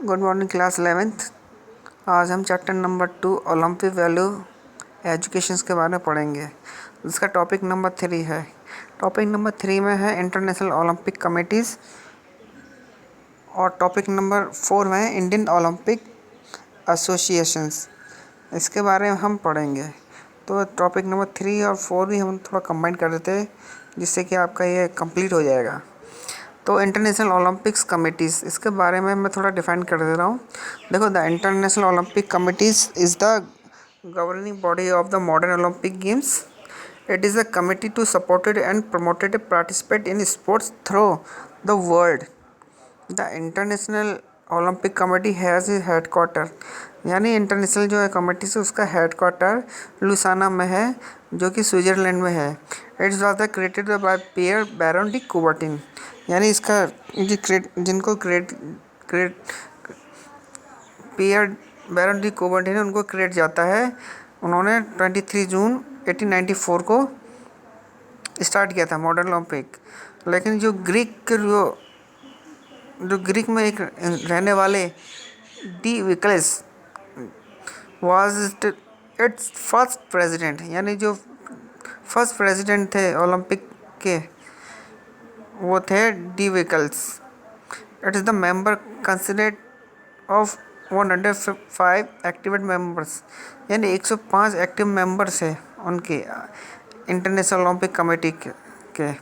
Good morning class 11th। आज हम chapter number 2 Olympic value educations के बारे में पढ़ेंगे। इसका टॉपिक नंबर 3 है। टॉपिक नंबर 3 में है इंटरनेशनल ओलंपिक कमेटीज़ और टॉपिक नंबर 4 में है इंडियन ओलंपिक एसोसिएशंस। इसके बारे में हम पढ़ेंगे। तो टॉपिक नंबर 3 और 4 भी हम थोड़ा कंबाइन कर देते हैं जिससे कि आपका ये कंप्लीट हो जाएगा। तो इंटरनेशनल ओलंपिक्स कमिटीज़, इसके बारे में मैं थोड़ा डिफाइन कर दे रहा हूँ। देखो, the international Olympic committees is the governing body of the modern Olympic Games. It is a committee to supported and promoted participate in sports through the world. The International Olympic Committee has its headquarter, यानी international जो है committee से उसका headquarter लुसाना में है, जो कि Switzerland में है। It's was the created by Pierre Baron de Coubertin, यानी इसका जिनको पियर बैरन डी कुबर्टिन उनको क्रिएट जाता है। उन्होंने 23 जून 1894 को स्टार्ट किया था मॉडर्न ओलंपिक। लेकिन जो ग्रीक में एक रहने वाले D Vikelas was its first president, यानी जो फर्स्ट प्रेसिडेंट थे ओलंपिक के वो थे D Vikelas. It is the member considered of 105 activate members, यानी 105 एक्टिव मेंबर्स है उनके इंटरनेशनल ओलंपिक कमेटी के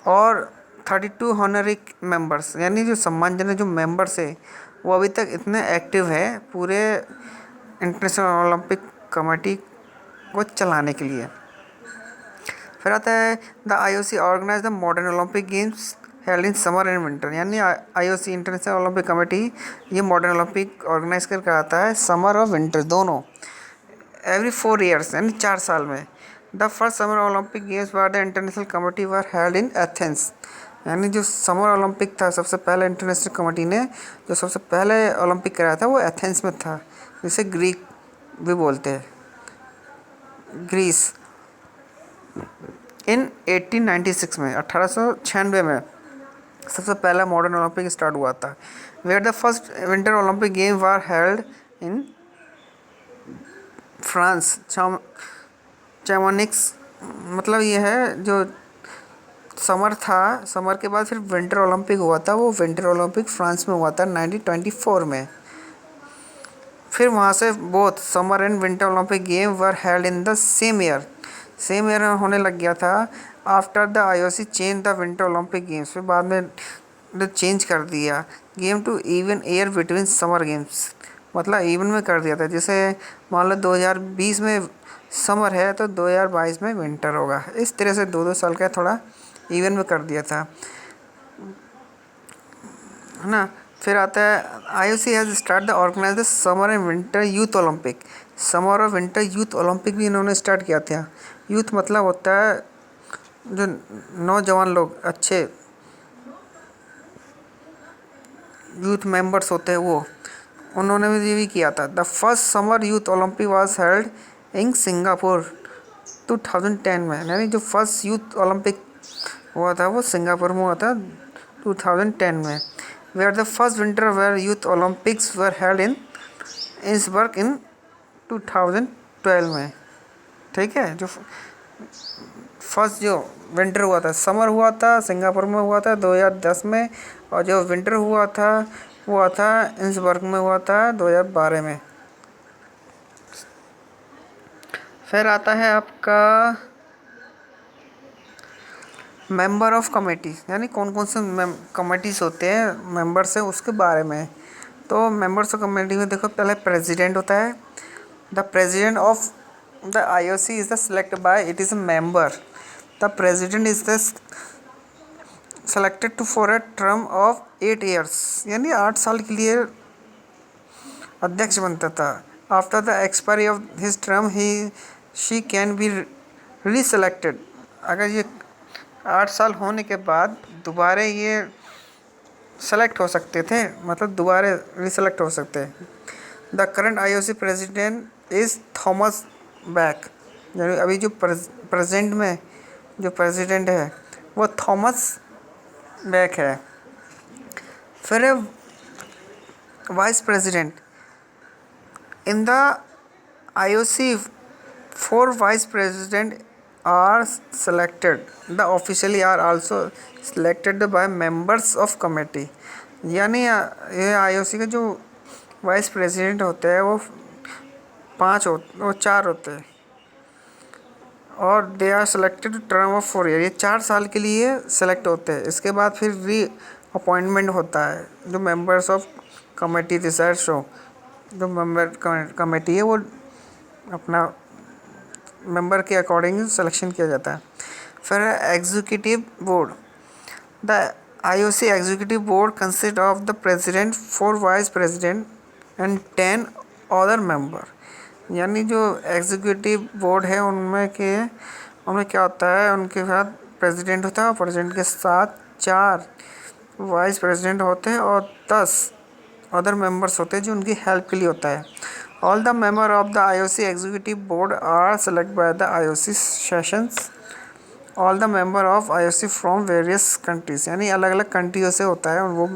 और 32 हॉनरी मेंबर्स, यानी जो सम्मानजनक जो मेंबर्स है वो अभी तक इतने एक्टिव है पूरे इंटरनेशनल ओलंपिक कमेटी को चलाने के लिए। फिर आता है the IOC organise the modern Olympic games held in summer and winter, यानी IOC इंटरनेशनल ओलंपिक कमेटी ये मॉडर्न ओलंपिक ऑर्गेनाइज कर कराता है समर और विंटर दोनों, एवरी 4 ईयर्स, यानी 4 साल में। The first summer Olympic games were the international committee were held in Athens, यानी जो समर ओलंपिक था सबसे पहले इंटरनेशनल कमेटी ने जो सबसे पहले ओलंपिक कराया था वो एथेंस में था, जिसे ग्रीक भी बोलते हैं, ग्रीस। इन 1896 में 1896 में सबसे पहला मॉडर्न ओलंपिक स्टार्ट हुआ था। Where the first winter Olympic game were held in France Chamonix, मतलब ये है जो समर था, समर के बाद फिर विंटर ओलंपिक हुआ था, वो विंटर ओलंपिक फ्रांस में हुआ था 1924 में। फिर वहाँ से both summer and winter Olympic game were held in the same year होने लग गया था। After the IOC change the winter Olympic games, फिर बाद में चेंज कर दिया game to even year between summer games, मतलब इवन में कर दिया था। जैसे मान लो 2020 में समर है तो 2022 में विंटर होगा, इस तरह से 2-2 साल का थोड़ा इवन में कर दिया था, है ना। फिर आता है IOC has start the organise the summer and winter youth Olympic, summer और विंटर यूथ ओलंपिक भी इन्होंने स्टार्ट किया था। यूथ मतलब होता है जो नौजवान लोग, अच्छे यूथ मेंबर्स होते हैं वो, उन्होंने भी किया था। The first summer youth Olympic was held in Singapore 2010 में, यानी जो फर्स्ट यूथ ओलंपिक हुआ था वो सिंगापुर में हुआ था 2010 में। Where the first winter where youth Olympics were held in Innsbruck in 2012 में, ठीक है। जो फर्स्ट जो विंटर हुआ था, समर हुआ था सिंगापुर में हुआ था 2010 में, और जो विंटर हुआ था इंसबर्ग में हुआ था 2012 में। फिर आता है आपका मेंबर ऑफ कमेटी, यानी कौन कौन से कमेटीज़ होते हैं मेंबर्स है उसके बारे में। तो मेंबर्स ऑफ कमेटी में देखो, पहले प्रेसिडेंट होता है। The president of the IOC is the select by it is a member. The president is the selected to for a term of 8 years, यानी 8 साल के लिए अध्यक्ष बनता था। After the expiry of his term she can be reselected, अगर ये 8 साल होने के बाद दोबारा ये सेलेक्ट हो सकते थे, मतलब दोबारा रिसेलेक्ट हो सकते हैं। The current IOC president is Thomas back, यानी अभी जो प्रेजेंट में जो प्रेसिडेंट है वो थॉमस बैक है। फिर Vice President. In the IOC, 4 vice president are selected. The officially are also selected by members of committee. यानी ये IOC के जो वाइस प्रेसिडेंट होते हैं वो 4 होते हैं और they are selected term of 4 year. ये 4 साल के लिए सेलेक्ट होते हैं। इसके बाद फिर री अपॉइंटमेंट होता है। जो members of committee decide show, जो मेंबर कमेटी है वो अपना मेंबर के अकॉर्डिंग सिलेक्शन किया जाता है। फिर executive board. The IOC executive board consist of the president, 4 vice president and 10 other member. यानी जो एग्जीक्यूटिव बोर्ड है उनमें क्या होता है, उनके साथ प्रेसिडेंट होता है और प्रेसिडेंट के साथ 4 वाइस प्रेसिडेंट होते हैं और 10 अदर मेंबर्स होते हैं जो उनकी हेल्प के लिए होता है। All the member of the IOC executive board are select by the IOC sessions. All the member of IOC from various countries. यानी अलग अलग कंट्रियों से होता है और वो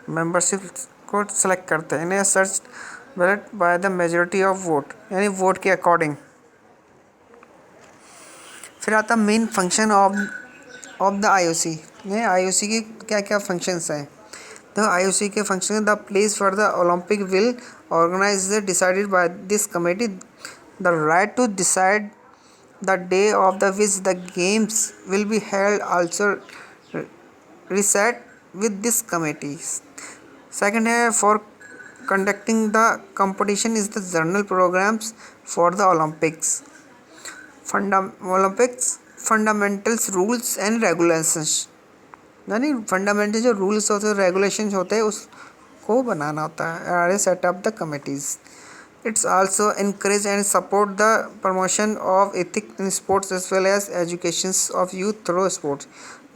मेंबरशिप को सेलेक्ट करते हैं। इन्हें search ballot by the majority of vote, यानी वोट के अकॉर्डिंग। फिर आता main function of the IOC। ये IOC के क्या क्या फंक्शंस हैं। तो IOC के function, the place for the Olympic will organise decided by this committee. The right to decide the day of the which the games will be held also reset with this committee. Second है for conducting the competition is the journal programs for the Olympics. Fundamentals rules and regulations। यानी fundamental जो rules होते हैं regulations होते हैं उसको बनाना होता है। Are set up the committees. It's also encourage and support the promotion of ethics in sports as well as education of youth through sports।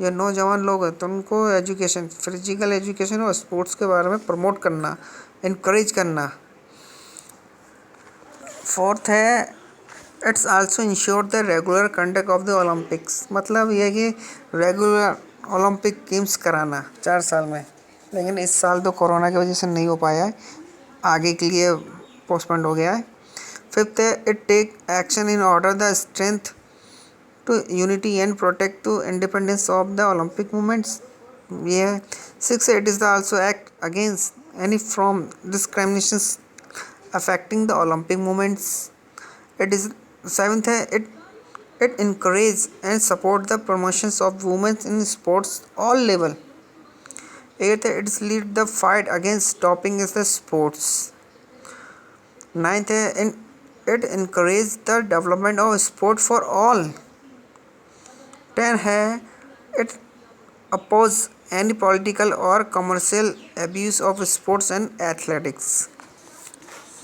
ये नौजवान लोग हैं तो उनको एजुकेशन, फिजिकल एजुकेशन और स्पोर्ट्स के बारे में प्रमोट करना, इनक्रेज करना। फोर्थ है it's also ensure the regular conduct of the Olympics. मतलब ये कि रेगुलर ओलंपिक गेम्स कराना 4 साल में, लेकिन इस साल तो कोरोना की वजह से नहीं हो पाया है, आगे के लिए पोस्टपोन्ड हो गया है। फिफ्थ है it take action in order the strength to unity and protect to independence of the Olympic movements. ये है। Six it is the also act against any from discrimination affecting the Olympic movements. It is seventh है it encourage and support the promotions of women in sports all level। Eighth है its lead the fight against doping is the sports. Ninth है it encourage the development of sport for all। 10 है it oppose any political or commercial abuse of sports and athletics।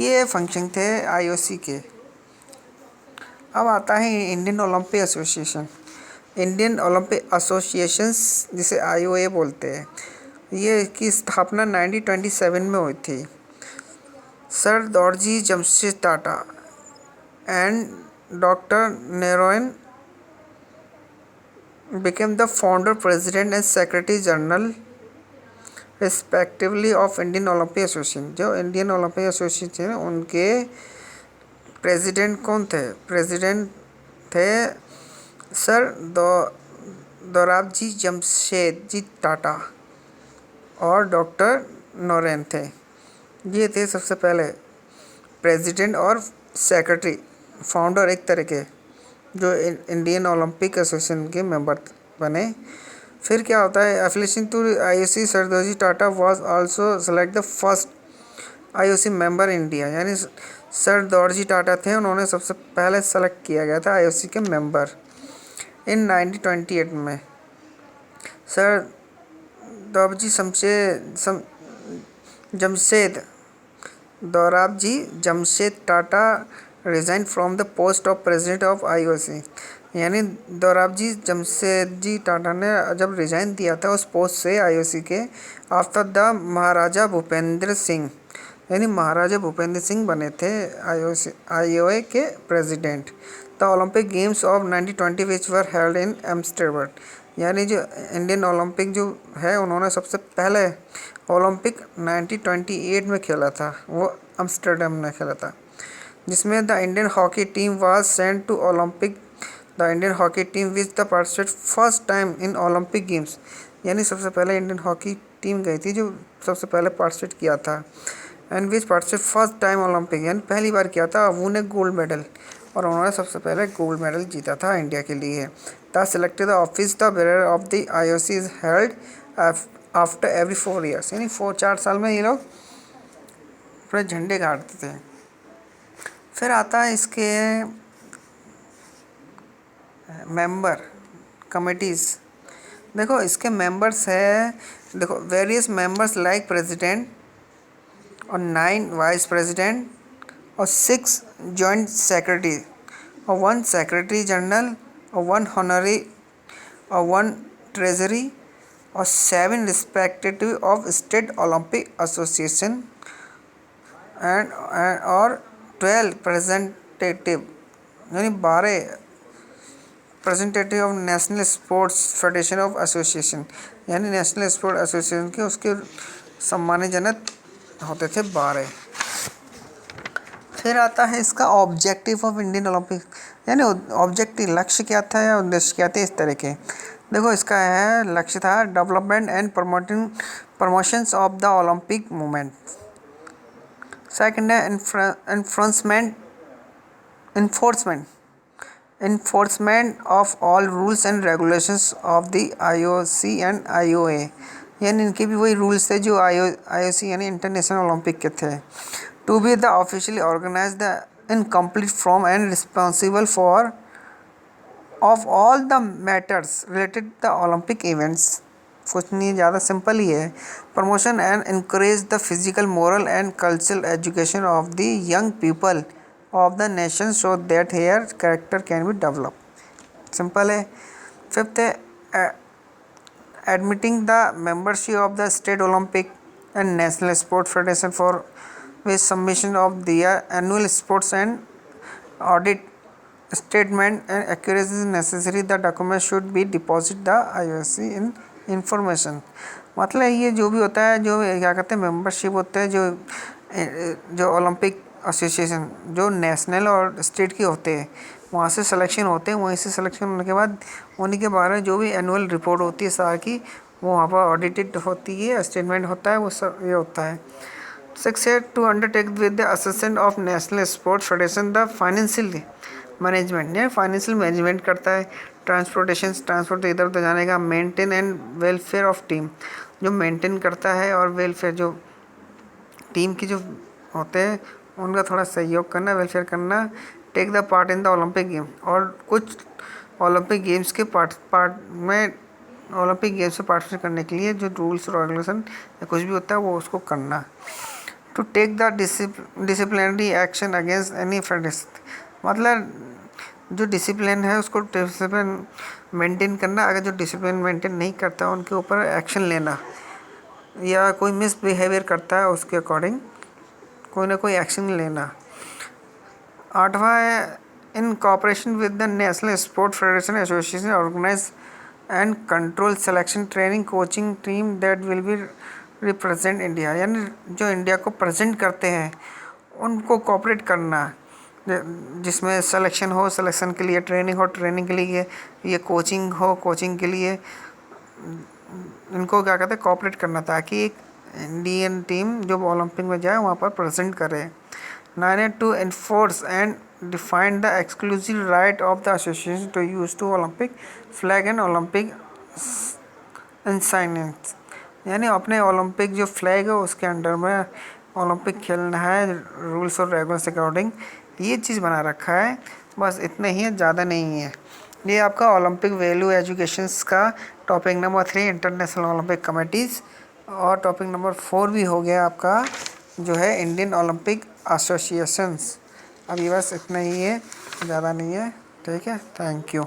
ये function थे IOC के। अब आता है Indian Olympic association. Indian Olympic associations जिसे IOA बोलते हैं, ये की स्थापना 1927 में हुई थी। Sir Dorabji Jamshed Tata and doctor Noehren became the founder, president and secretary general respectively of Indian Olympic Association। जो इंडियन ओलंपिक एसोसिएशन है उनके प्रेसिडेंट कौन थे? प्रेसिडेंट थे सर दोराबजी जमशेद जी टाटा और डॉक्टर नोरेन थे। ये थे सबसे पहले प्रेसिडेंट और सेक्रेटरी, फाउंडर एक तरह के, जो इंडियन ओलंपिक एसोसिएशन के मेंबर बने। फिर क्या होता है affiliation to IOC। Sir Dorabji Tata was also select the first IOC member India. यानी सर दौड़जी टाटा थे, उन्होंने सबसे पहले सेलेक्ट किया गया था IOC के मेंबर इन 1928 में। Sir Dorabji Jamshed Tata resign from the post of president of IOC। यानी दोराबजी जमशेद जी टाटा ने जब रिजाइन दिया था उस पोस्ट से IOC के, आफ्टर द महाराजा भूपेंद्र सिंह, यानी महाराजा भूपेंद्र सिंह बने थे IOA के president. The Olympic games of 1920 which were held in Amsterdam. यानी जो इंडियन ओलंपिक जो है, उन्होंने सबसे पहले ओलंपिक 1928 में खेला था, वो अम्स्टरडम में खेला था, जिसमें the Indian hockey team was sent to Olympic. The Indian hockey team which the participate first time in Olympic games, यानी सबसे पहले इंडियन हॉकी टीम गई थी जो सबसे पहले पार्टिसिपेट किया था। And which participate first time Olympic, यानी पहली बार किया था, वो ने गोल्ड मेडल, और उन्होंने सबसे पहले गोल्ड मेडल जीता था इंडिया के लिए। The selected the office the bearer of the IOC is held after every 4 years, यानी 4 साल में ये लोग पूरे झंडे गाड़ते थे। फिर आता है इसके मेंबर कमिटीज़। देखो इसके मेंबर्स है, देखो वेरियस मेंबर्स लाइक प्रेसिडेंट और 9 वाइस प्रेसिडेंट और 6 जॉइंट सेक्रेटरी और 1 सेक्रेटरी जनरल और 1 हॉनरी और 1 ट्रेजरी और 7 respective of state Olympic association and और 12 रिप्रेजेंटेटिव, यानी 12 representative of national sports federation of association, यानी नेशनल स्पोर्ट एसोसिएशन के उसके सम्मानजनक होते थे 12। फिर आता है इसका ऑब्जेक्टिव ऑफ इंडियन ओलंपिक, यानी ऑब्जेक्टिव लक्ष्य क्या था या उद्देश्य क्या थे इस तरह के। देखो इसका है लक्ष्य था development and promotions of the Olympic movement. Second है enforcement of all rules and regulations of the IOC and IOA, यानी इनके भी वही रूल्स थे जो IOC यानी इंटरनेशनल ओलंपिक के थे। To be the officially organise the in complete form and responsible for of all the matters related the Olympic events, कुछ नहीं ज़्यादा सिंपल ही है। Promotion and encourage the physical moral and cultural education of the young people of the nation so that their character can be develop, simple है। Fifth है admitting the membership of the state Olympic and national sport federation for which submission of their annual sports and audit statement and accuracy is necessary, the document should be deposit the IOC in information। मतलब ये जो भी होता है, जो क्या कहते हैं मेंबरशिप होते हैं, जो ओलंपिक एसोसिएशन जो नेशनल और स्टेट के होते हैं, वहाँ से सिलेक्शन होते हैं, वहीं से सिलेक्शन होने के बाद उन्हीं के बारे में जो भी एनुअल रिपोर्ट होती है सार की, वो वहाँ पर ऑडिटेड होती है, स्टेटमेंट होता है, वो सब ये होता है। 6 है to undertake with the assistant of national sports federation the financial management, या फाइनेंशियल मैनेजमेंट करता है, ट्रांसपोर्ट इधर उधर जाने का, maintain and welfare of team, जो मेंटेन करता है, और वेलफेयर जो टीम की जो होते हैं उनका थोड़ा सहयोग करना, वेलफेयर करना। Take the part in the Olympic game, और कुछ ओलंपिक गेम्स के पार्ट में ओलंपिक गेम्स में पार्टिसिपेट करने के लिए जो रूल्स और रेगुलेशन या कुछ भी होता है वो उसको करना। To take the disciplinary action against any federation, मतलब जो डिसिप्लिन है उसको डिसिप्लिन मेंटेन करना, अगर जो डिसिप्लिन मेंटेन नहीं करता उनके ऊपर एक्शन लेना, या कोई मिसबिहेवियर करता है उसके अकॉर्डिंग कोई ना कोई एक्शन लेना। 8वां है in cooperation with the national sport federation association organise and control selection training coaching team that will be represent India, यानी जो इंडिया को प्रेजेंट करते हैं उनको कॉपरेट करना, जिसमें सिलेक्शन के लिए ट्रेनिंग हो, ट्रेनिंग के लिए ये कोचिंग हो, कोचिंग के लिए इनको क्या कहते हैं कॉपरेट करना, ताकि एक इंडियन टीम जो ओलंपिक में जाए वहाँ पर प्रेजेंट करे। 9 to enforce and define the exclusive right of the association to use to Olympic flag and Olympic insignias, यानी अपने ओलंपिक जो फ्लैग है उसके अंडर में ओलंपिक खेलना है, रूल्स और रेगुलेशंस अकॉर्डिंग ये चीज़ बना रखा है, बस इतना ही है, ज़्यादा नहीं है। ये आपका ओलंपिक वैल्यू एजुकेशंस का topic number 3 international Olympic committees, और टॉपिक नंबर 4 भी हो गया आपका जो है इंडियन ओलंपिक एसोसिएशंस। अब ये बस इतना ही है, ज़्यादा नहीं है, ठीक है, थैंक यू।